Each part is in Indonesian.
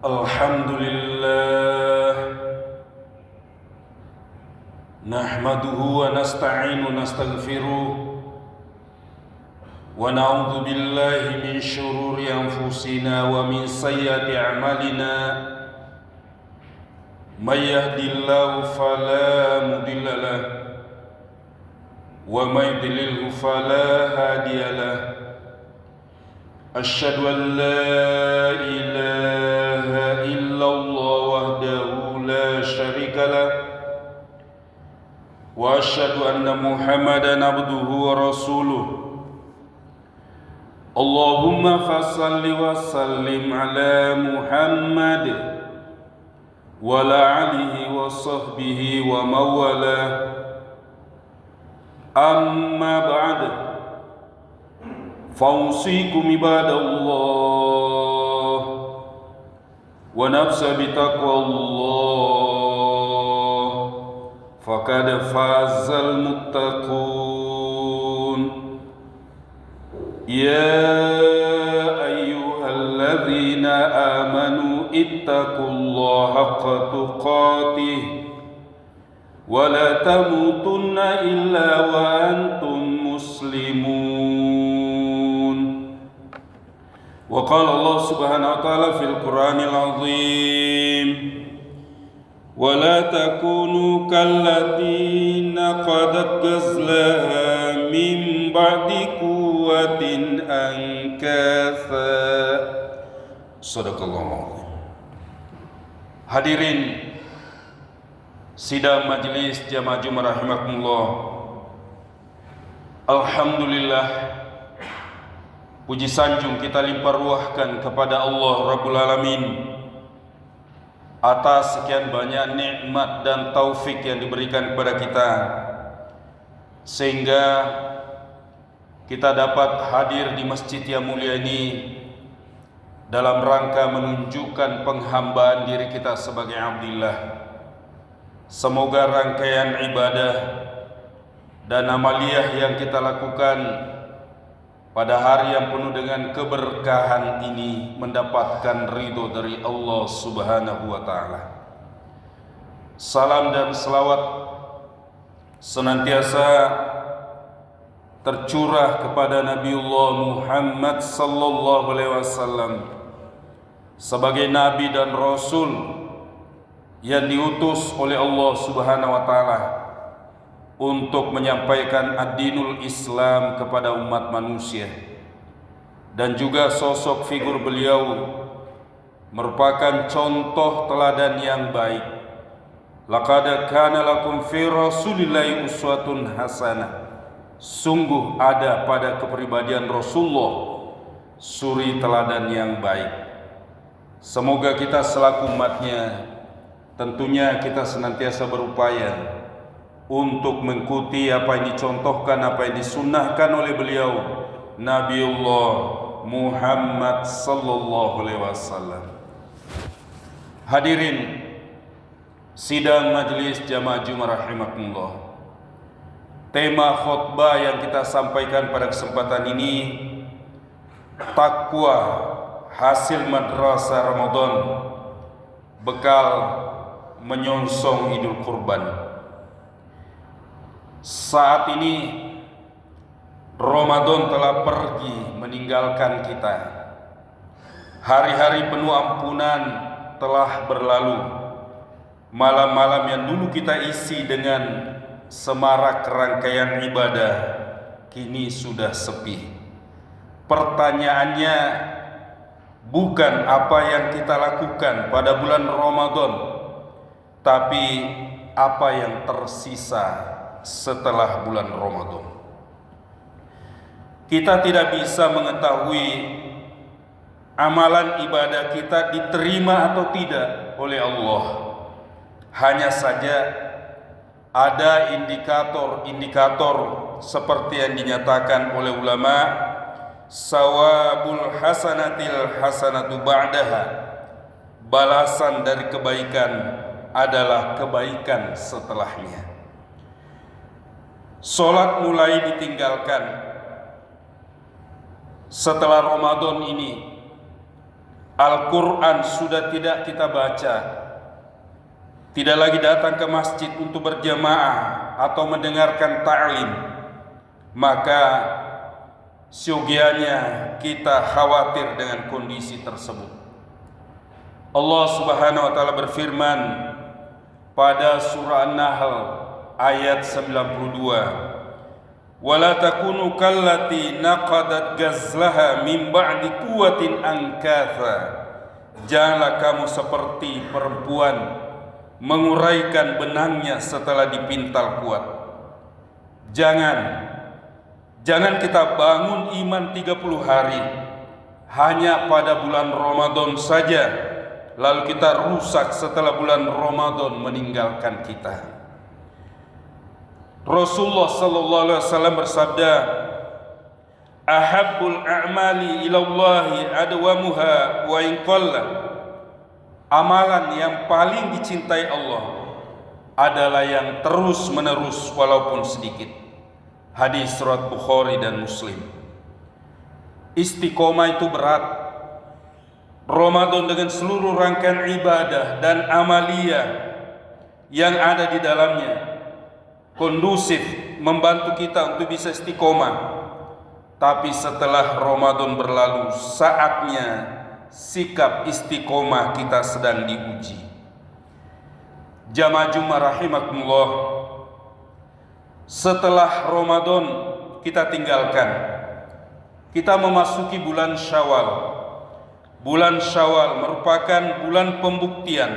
Alhamdulillah, nahmaduhu wa nasta'inu nastaghfiruh wa na'udzu billahi min syururi anfusina wa min sayyiati a'malina. May yahdihillahu fala mudilla lahu wa may yudlilhu fala hadiya lahu. Asyhadu an la ilaha illallah wahdahu la syarika lah wa asyhadu anna Muhammadan abduhu wa rasuluh. Allahumma fassalli wa sallim ala Muhammad wa ala alihi wa sahbihi wa mawala. Amma ba'd. فأوصيكم عباد الله ونفس بتقوى الله فقد فاز المتقون. يا أيها الذين آمنوا اتقوا الله حق تقاته ولا تموتن إلا وأنتم مسلمون. وقال الله سبحانه وتعالى في القرآن العظيم: ولا تكونوا كالذين نقضت غزلها من بعد قوة أنكاثا. Sadaqallahu. Hadirin sidang majelis jamaah Jumat rahimakumullah. Alhamdulillah, puji sanjung kita limpah ruahkan kepada Allah Rabbul Alamin atas sekian banyak nikmat dan taufik yang diberikan kepada kita, sehingga kita dapat hadir di masjid yang mulia ini dalam rangka menunjukkan penghambaan diri kita sebagai abdillah. Semoga rangkaian ibadah dan amaliyah yang kita lakukan pada hari yang penuh dengan keberkahan ini mendapatkan ridho dari Allah Subhanahu wa Ta'ala. Salam dan selawat senantiasa tercurah kepada Nabiullah Muhammad sallallahu alaihi wasallam sebagai nabi dan rasul yang diutus oleh Allah Subhanahu wa Ta'ala untuk menyampaikan ad-dinul Islam kepada umat manusia, dan juga sosok figur beliau merupakan contoh teladan yang baik. Laqad kana lakum fi Rasulillahi uswatun hasanah. Sungguh ada pada kepribadian Rasulullah suri teladan yang baik. Semoga kita selaku umatnya, tentunya kita senantiasa berupaya untuk mengikuti apa yang dicontohkan, apa yang disunnahkan oleh beliau Nabiullah Muhammad sallallahu alaihi wasallam. Hadirin sidang majelis jamaah Jumat rahimakumullah. Tema khutbah yang kita sampaikan pada kesempatan ini, takwa hasil madrasah Ramadan, bekal menyongsong Idul Kurban. Saat ini Ramadan telah pergi meninggalkan kita. Hari-hari penuh ampunan telah berlalu. Malam-malam yang dulu kita isi dengan semarak rangkaian ibadah kini sudah sepi. Pertanyaannya bukan apa yang kita lakukan pada bulan Ramadan, tapi apa yang tersisa setelah bulan Ramadan. Kita tidak bisa mengetahui amalan ibadah kita diterima atau tidak oleh Allah. Hanya saja ada indikator-indikator seperti yang dinyatakan oleh ulama, sawabul hasanatil hasanatu ba'daha. Balasan dari kebaikan adalah kebaikan setelahnya. Sholat mulai ditinggalkan setelah Ramadan ini Al-Quran sudah tidak kita baca, tidak lagi datang ke masjid untuk berjamaah atau mendengarkan ta'lim, maka siogianya kita khawatir dengan kondisi tersebut. Allah Subhanahu wa taala berfirman pada surah An-Nahl ayat 92, "Wala takunu kallati naqadat ghazlaha min ba'di quwwatin ankatha." Janganlah kamu seperti perempuan menguraikan benangnya setelah dipintal kuat. Jangan kita bangun iman 30 hari hanya pada bulan Ramadan saja, lalu kita rusak setelah bulan Ramadan meninggalkan kita. Rasulullah sallallahu alaihi wasallam bersabda, "Ahabbul a'mali ilallahi adwamuha wa in qalla." Amalan yang paling dicintai Allah adalah yang terus menerus walaupun sedikit. Hadis riwayat Bukhari dan Muslim. Istiqomah itu berat. Ramadan dengan seluruh rangkaian ibadah dan amalia yang ada di dalamnya kondusif membantu kita untuk bisa istiqomah. Tapi setelah Ramadan berlalu, saatnya sikap istiqomah kita sedang diuji. Jamaah Jumat rahimakumullah, setelah Ramadan kita tinggalkan, kita memasuki bulan Syawal. Bulan Syawal merupakan bulan pembuktian.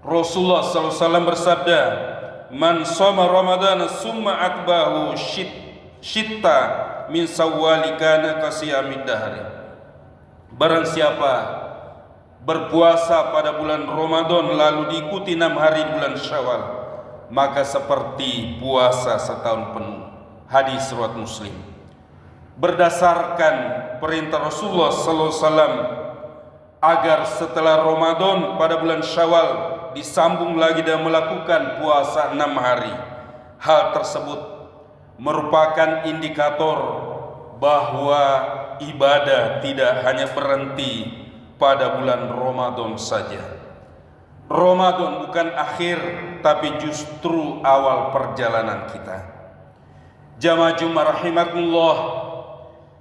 Rasulullah SAW bersabda, "Man shoma Ramadan summa atbahu shitta min sawwali kana kasiyamid dahri." Barang siapa berpuasa pada bulan Ramadan lalu diikuti 6 hari bulan Syawal, maka seperti puasa setahun penuh. Hadis riwayat Muslim. Berdasarkan perintah Rasulullah SAW agar setelah Ramadan pada bulan Syawal disambung lagi dan melakukan puasa 6 hari. Hal tersebut merupakan indikator bahwa ibadah tidak hanya berhenti pada bulan Ramadan saja. Ramadan bukan akhir, tapi justru awal perjalanan kita. Jamaah Jumat rahimakumullah,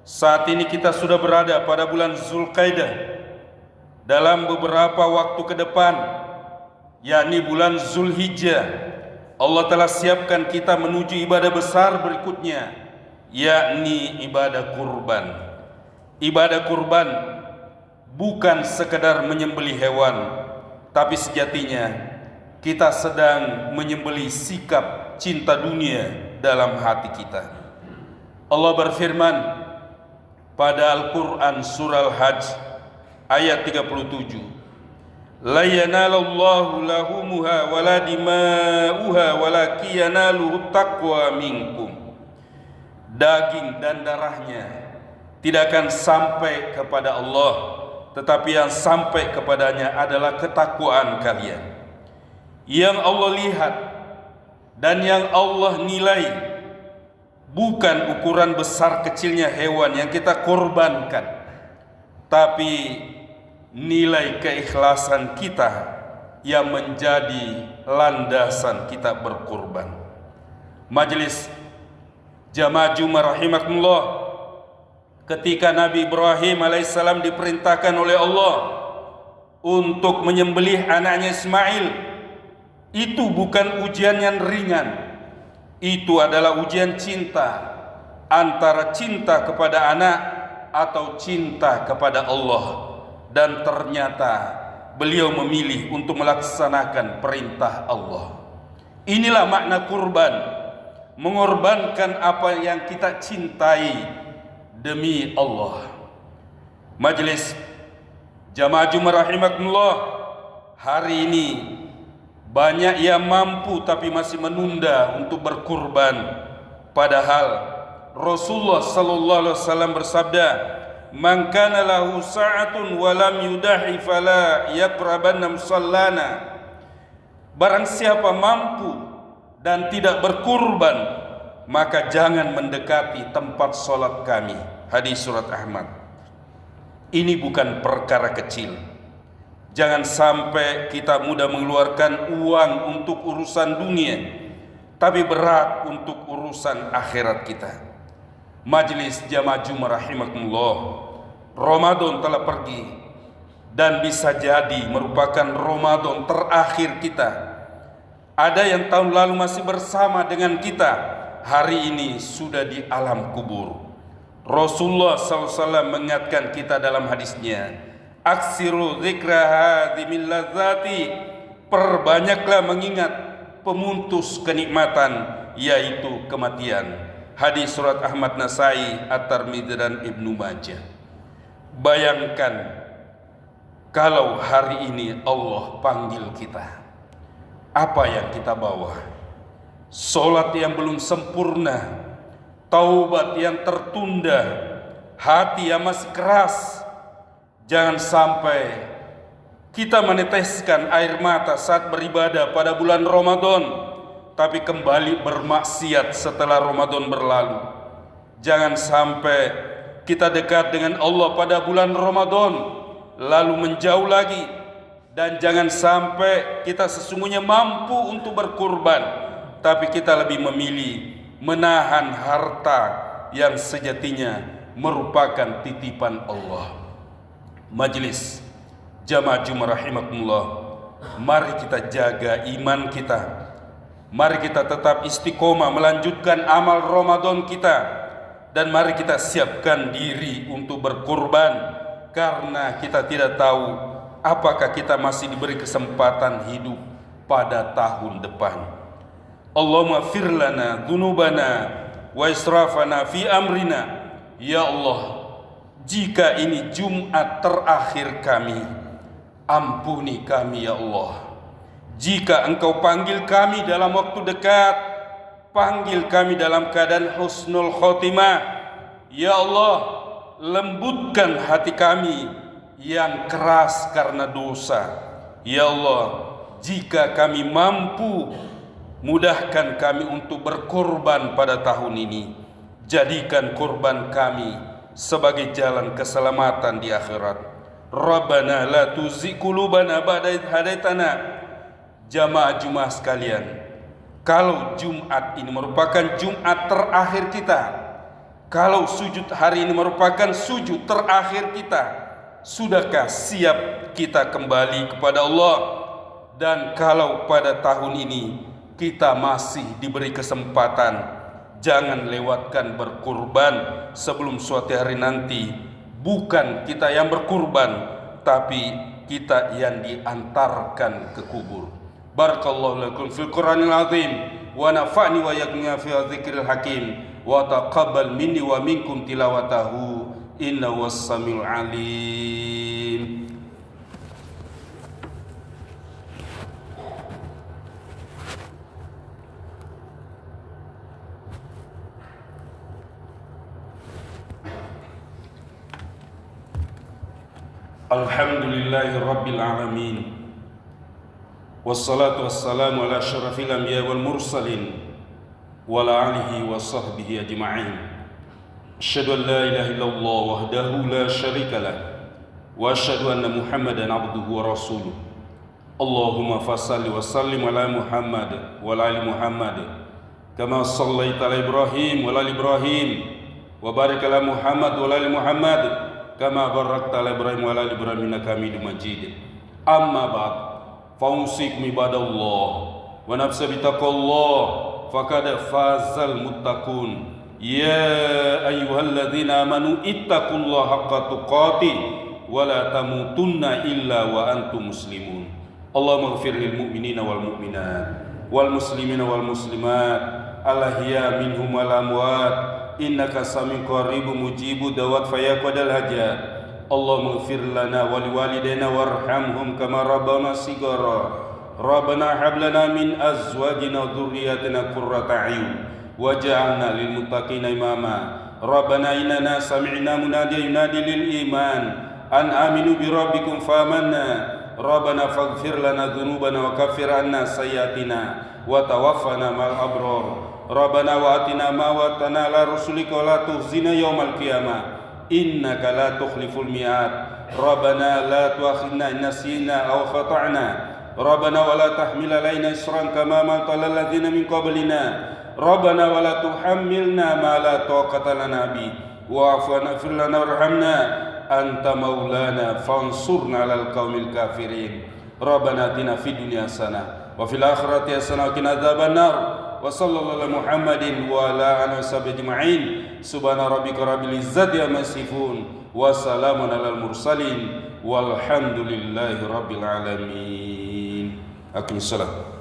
saat ini kita sudah berada pada bulan Zulqaidah. Dalam beberapa waktu ke depan, yakni bulan Zulhijjah, Allah telah siapkan kita menuju ibadah besar berikutnya, yakni ibadah kurban. Ibadah kurban bukan sekedar menyembelih hewan, tapi sejatinya kita sedang menyembelih sikap cinta dunia dalam hati kita. Allah berfirman pada Al-Quran surah Al-Hajj ayat 37, "La yanalallahu lahumuha wala dima'uha walakin yanaluhu taqwa minkum." Daging dan darahnya tidak akan sampai kepada Allah, tetapi yang sampai kepadanya adalah ketakwaan kalian. Yang Allah lihat dan yang Allah nilai bukan ukuran besar kecilnya hewan yang kita korbankan, tapi nilai keikhlasan kita yang menjadi landasan kita berkorban. Majelis jamaah Jumat rahimakumullah, ketika Nabi Ibrahim alaihissalam diperintahkan oleh Allah untuk menyembelih anaknya Ismail, itu bukan ujian yang ringan. Itu adalah ujian cinta, antara cinta kepada anak atau cinta kepada Allah. Dan ternyata beliau memilih untuk melaksanakan perintah Allah. Inilah makna kurban, mengorbankan apa yang kita cintai demi Allah. Majelis jamaah Jumat rahimakumullah, hari ini banyak yang mampu tapi masih menunda untuk berkurban. Padahal Rasulullah sallallahu alaihi wasallam bersabda, "Man kana lahu sa'atun wa lam yudahi fala yaqrabanna musallana." Barang siapa mampu dan tidak berkurban, maka jangan mendekati tempat solat kami. Hadis surat Ahmad. Ini bukan perkara kecil. Jangan sampai kita mudah mengeluarkan uang untuk urusan dunia, tapi berat untuk urusan akhirat kita. Majelis jamaah Jumat rahimakumullah, Ramadan telah pergi dan bisa jadi merupakan Ramadan terakhir kita. Ada yang tahun lalu masih bersama dengan kita, hari ini sudah di alam kubur. Rasulullah SAW mengingatkan kita dalam hadisnya, aksiru dzikra hadhimil ladzati, perbanyaklah mengingat pemutus kenikmatan, yaitu kematian. Hadis surat Ahmad, Nasai, At-Tirmidzi dan Ibnu Majah. Bayangkan kalau hari ini Allah panggil kita, apa yang kita bawa? Salat yang belum sempurna, taubat yang tertunda, hati yang masih keras. Jangan sampai kita meneteskan air mata saat beribadah pada bulan Ramadan, tapi kembali bermaksiat setelah Ramadan berlalu. Jangan sampai kita dekat dengan Allah pada bulan Ramadan, lalu menjauh lagi. Dan jangan sampai kita sesungguhnya mampu untuk berkurban, tapi kita lebih memilih menahan harta yang sejatinya merupakan titipan Allah. Majelis jamaah Jumat rahimakumullah, mari kita jaga iman kita. Mari kita tetap istiqomah melanjutkan amal Ramadan kita, dan mari kita siapkan diri untuk berkurban, karena kita tidak tahu apakah kita masih diberi kesempatan hidup pada tahun depan. Allahumma fir lana dzunubana wa israfana fi amrina. Ya Allah, jika ini Jumat terakhir kami, ampuni kami ya Allah. Jika Engkau panggil kami dalam waktu dekat, panggil kami dalam keadaan husnul khotimah. Ya Allah, lembutkan hati kami yang keras karena dosa. Ya Allah, jika kami mampu, mudahkan kami untuk berkorban pada tahun ini. Jadikan korban kami sebagai jalan keselamatan di akhirat. Rabbana la tuzigh qulubana ba'da idh hadaitana. Jamaah Jumat sekalian, kalau Jumat ini merupakan Jumat terakhir kita, kalau sujud hari ini merupakan sujud terakhir kita, sudahkah siap kita kembali kepada Allah? Dan kalau pada tahun ini kita masih diberi kesempatan, jangan lewatkan berkurban sebelum suatu hari nanti. Bukan kita yang berkurban, tapi kita yang diantarkan ke kubur. Barakallahu lakum fil Qur'anil azim, wa nafa'ni wa yaghni fi dzikril hakim, wa taqabbal minni wa minkum tilawatahu, innahu was-samiul alim. Alhamdulillahi rabbil alamin, wassalatu wassalamu ala asyrafil anbiya wal mursalin wa ala alihi wa sahbihi ajma'in. Asyhadu an la ilaha illallah wahdahu la syarika lah, wa asyhadu anna Muhammadan abduhu wa rasuluh. Allahumma fassalli wa sallim ala Muhammad wa ala ali Muhammad kama shallaita ala Ibrahim wa ala ali Ibrahim, wa barik ala Muhammad wa ala ali Muhammad kama barakta ala Ibrahim wa ala ali Ibrahim innaka Hamidum Majid. Amma ba'd, fausikum ibadallah wa nafsi bitaqwallah faqad fazal muttaqun. Ya ayyuhalladzina amanu ittaqullaha haqqa tuqatih wa la tamutunna illa wa antum muslimun. Allahumma ighfir lil mu'minina wal mu'minat wal muslimina wal muslimat al-ahya minhum wal amwat innaka sami'un qaribun mujibud da'wat fayaqadal hajat. Allahumma ighfir lana wa liwalidayna warhamhum kama rabbana shighara. Rabbana hab lana min azwajina wa dhurriyyatina qurrata a'yun waj'alna lil muttaqina imama. Rabbana innana sami'na munadiyan yunadi lil iman an aminu bi rabbikum famanna. Rabbana faghfir lana dhunubana wa kaffir anna sayyi'atina wa tawaffana ma'al abrar. Rabbana wa atina ma wa'adtana ala rusulika wa la tukhzina yaumal qiyamah إنك لا تخلف الميعاد ربنا لا تؤاخذنا إن نسينا أو خطأنا ربنا ولا تحمل علينا إصرا كما حملت على الذين من قبلنا ربنا ولا تحملنا ما لا طاقة لنا به واعف عنا واغفر لنا وارحمنا أنت مولانا فانصرنا على القوم الكافرين ربنا آتنا في الدنيا حسنة وفي الآخرة حسنة وقنا عذاب النار وصلى الله على محمد وعلى آله وصحبه أجمعين سبحان ربك رب العزة عما يصفون وسلام على المرسلين والحمد لله رب العالمين. أقم الصلاة.